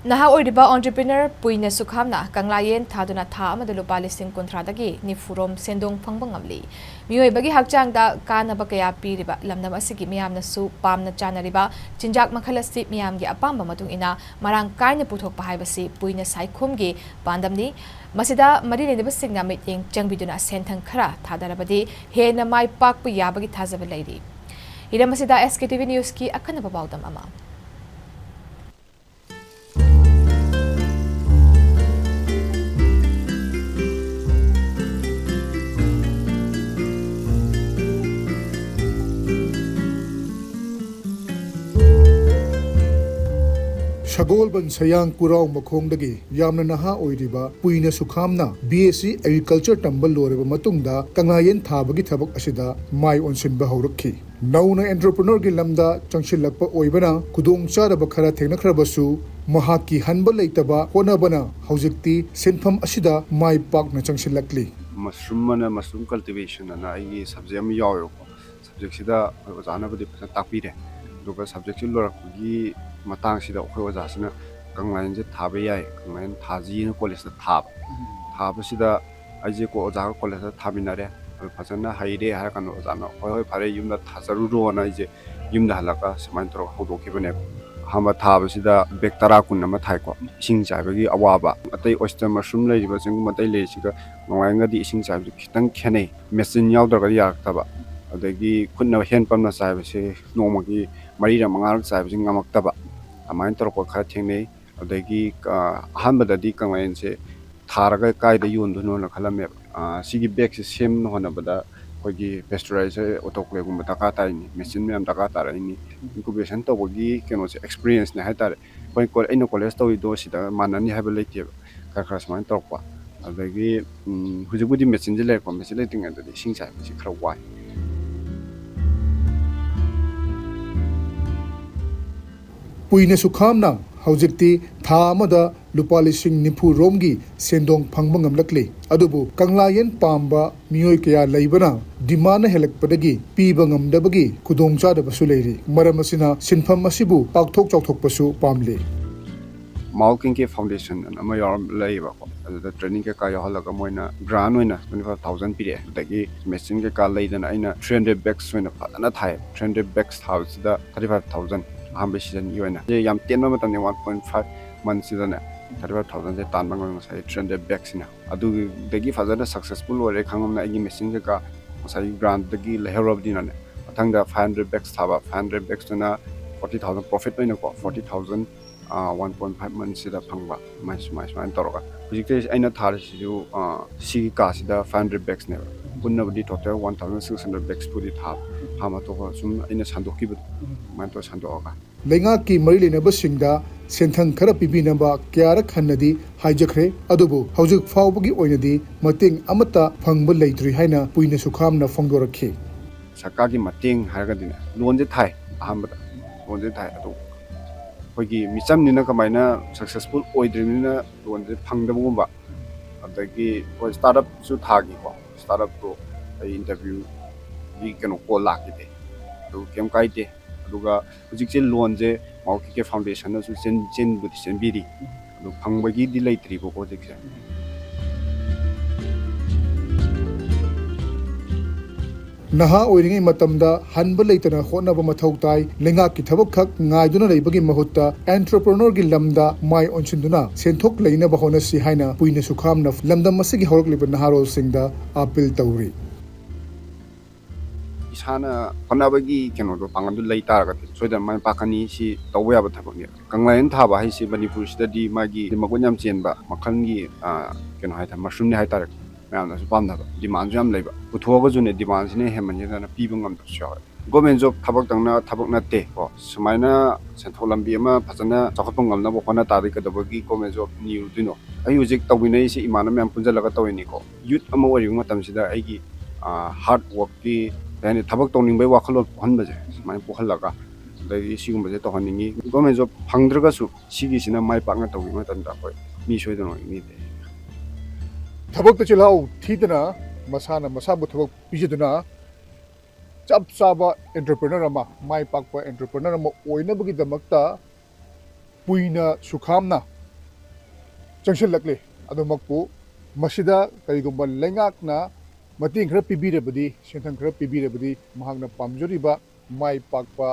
Naha oiriba entrepreneur Puina Sukham na Kanglayen thaduna tha amada lupa lising kontradagi nifurom sendong phangba ngamli. Mioi bagi hakchang da kanaba kaya piriba lamdam asigi miyamna su pamna chanariba chinjak makhalasi miyamgi apamba matung ina marang kaina puthokpa haibasi Puina Saikhumgi pandamni masida marineba singna meeting changbiduna senthang khara thadarabadi hena mai pakpu yabagi thazaba leiri. Ira masida SKTV News ki akanaba baudam ama. Shagolban sayang kurao makhongdagi yamna naha oiriba Puina Sukhamna BSc Agriculture tambal loreba matungda Kanglayen thabagi thabak asida mai onsinba haurakhi nauna entrepreneur gi lamda changshilakpa oibana kudong charaba khara thengnakhrabasu mahaki hanba leitaba honabana haujikti senpham asida mai pakna changshilakli mushroom cultivation na ai subject am yawo subject sida ojana budi phana takpire duga subject si lorakgi matang sida khoi ojasina Kanglayen je thabe yai Kanglayen thaji na college thab sida aije ko oja college thabinare phasana haire har kan ojana hoi phare yumda thajaru ro na aije yumda halaka samain tro hodokibane hama thab sida bektara kun ma thai ko ising chaibagi awaba atai oyster mushroom leiba jing matai leisiga Kanglayen di ising chaib khitang khene machine yaudra yaktaba adagi kunna hen pamna chaibase nomagi marira mangal chaibase ngamaktaba amain torko kha thengnei adagi ahanbadadi Kanglayen se tharaga kaida yonduno na khalame sigi bag se sem no hona bada kogi pasteurizer otokle gum taka taini machine mem taka tarani incubation to bogi keno se experience na hatare koi ko ino college to do sida manani have lete ka khras man torpa adagi hujubudi machine je le ko machine le tinga dadi singsa si khra wai Puina Sukhamna haujikti tha amada lupa lising nipu romgi sendong phangba ngamlakli adubu Kanglayen pamba mioi kaya leibana dimana helakpadagi piba ngamdabagi kudongcha dabasu leiri maramasina sinpham asibu pakthok chawthokpasu pamli Malking ke foundation ama yor leiba ko the training ke ka yahalaga moina grant oina 25000 pire dagi machine ke ka leidana aina 300 bags oina phana thai 300 bags house da 35000 ambe season yoina je yam tenma matane 1.5 months sidana 35000 je tan bangon sai 300 bags na adu dagi fazana successful ore khangam na igi machine ke ka sai grant dagi leherob dinane athangda 500 bags thaba 500 bags na 40000 profit oina ko 40000 1.5 months sida phangba mais toroga hujikte aina thar siu si ka sida 500 bags ne punna budi total 1600 bags puri thab hama to sum aina sandoki bu man to sandoga lenga ki mari lenaba singda senthang khara pibinaba kyara khannadi haijakre adubu haujik faubagi oinadi mating amata phangba leitri haina Puina Sukhamna phongdorakhi sakagi mating hargadina lonje thai ahambada lonje thai adu hoigi micham nina kamaina successful oidrimina lonje phangdabugumba adagi startup su thagi ko startup to interview gi keno ko lakide to kem kaite aduga hujikse lonje mauki ke foundation su chen budi senbiri adu phangbagi di leitri ko hujikse naha oiringai matamda hanba leitana honaba mathau tai lenga ki thabak khak ngaiduna leibagi mahutta entrepreneur gi lamda mai onchinduna senthok leina ba hona si haina Puina Sukhamna lamdam masigi hawrokliba naharol singda appeal tawri isana panabagi keno do pangan du leita ga soida man pakani si tawya ba thabak ni Kanglayen thaba hai si Manipur sida di magi magonyam chenba makhangi keno hai tha mushroom ni hai tar mayamna su pamna ba demand jam leiba uthoga june demand sine hemani na pibangam do sha government job thabak tangna thabak na te ko sumaina sentholambi ama phajana chakhapangam na bo khona tari ka dabagi government job ni udino ai ujik tawinai si imana myam punjalaga tawini ko youth ama wari matam sida aigi hard work ki yani thabak tawning bai wakhalo hanbaje mai pokhalaga dai sigum baje to haningi government job phangdraga su sigi sina mai pakna tawi matam da koi mi soidano ni de thabak ta chilau thidana masana masabu thabak pijaduna chap chaba entrepreneur mai pakpa entrepreneur oinabagi damakta Puina Sukhamna ꯆꯪꯁꯤꯜꯂꯛꯂꯤ ꯑꯗꯨꯃꯛꯄꯨ ꯃꯁꯤꯗ ꯀꯔꯤꯒꯨꯝꯕ ꯂꯩꯉꯥꯛꯅ ꯃꯇꯦꯡ ꯈꯔ ꯄꯤꯕꯤꯔꯕꯗꯤ ꯁꯦꯟꯊꯪ ꯈꯔ ꯄꯤꯕꯤꯔꯕꯗꯤ ꯃꯍꯥꯛꯅ ꯄꯥꯝꯖꯔꯤꯕ ꯃꯥꯏ ꯄꯥꯛꯄ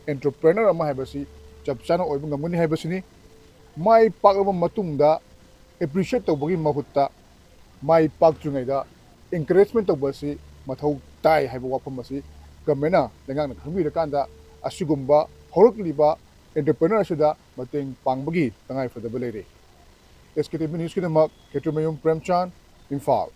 ꯑꯦꯟꯇꯔꯄ꯭ꯔꯦꯅꯔ ꯑꯃ ꯍꯥꯏꯕꯁꯤ ꯆꯞ ꯆꯥꯅ ꯑꯣꯏꯕ ꯉꯝꯒꯅꯤ ꯍꯥꯏꯕꯁꯤꯅꯤ ꯃꯥꯏ ꯄꯥꯛꯂꯕ ꯃꯇꯨꯡꯗ ꯑꯦꯄ꯭ꯔꯤꯁꯤꯌꯦꯠ ꯇꯧꯕꯒꯤ ꯃꯍꯨꯠꯇ ꯃꯥꯏ ꯄꯥꯛꯇ꯭ꯔꯤꯉꯩꯗ ꯑꯦꯟꯀꯔꯦꯖꯃꯦꯟ ꯇꯧꯕ ꯑꯁꯤ ꯃꯊꯧ ꯇꯥꯏ ꯍꯥꯏꯕ ꯋꯥꯐꯝ ꯑꯁꯤ ꯒꯃꯦꯟꯅ ꯂꯩꯉꯥꯛꯅ ꯈꯪꯕꯤꯔꯀꯥꯟꯗ ꯑꯁꯤꯒꯨꯝꯕ ꯍꯧꯔꯛꯂꯤꯕ ꯑꯦꯟꯇꯔꯄ꯭ꯔꯦꯅꯔ ꯑꯁꯤꯗ ꯃꯇꯦꯡ ꯄꯥꯡꯕꯒꯤ ꯇꯉꯥꯏꯐꯗꯕ ꯂꯩꯔꯦ SKTV ꯅ꯭ꯌꯨꯁꯀꯤꯗꯃꯛ ꯈꯦꯇ꯭ꯔꯤꯃꯌꯨꯝ ꯄ꯭ꯔꯦꯝꯆꯥꯟ ꯏꯝꯐꯥꯜ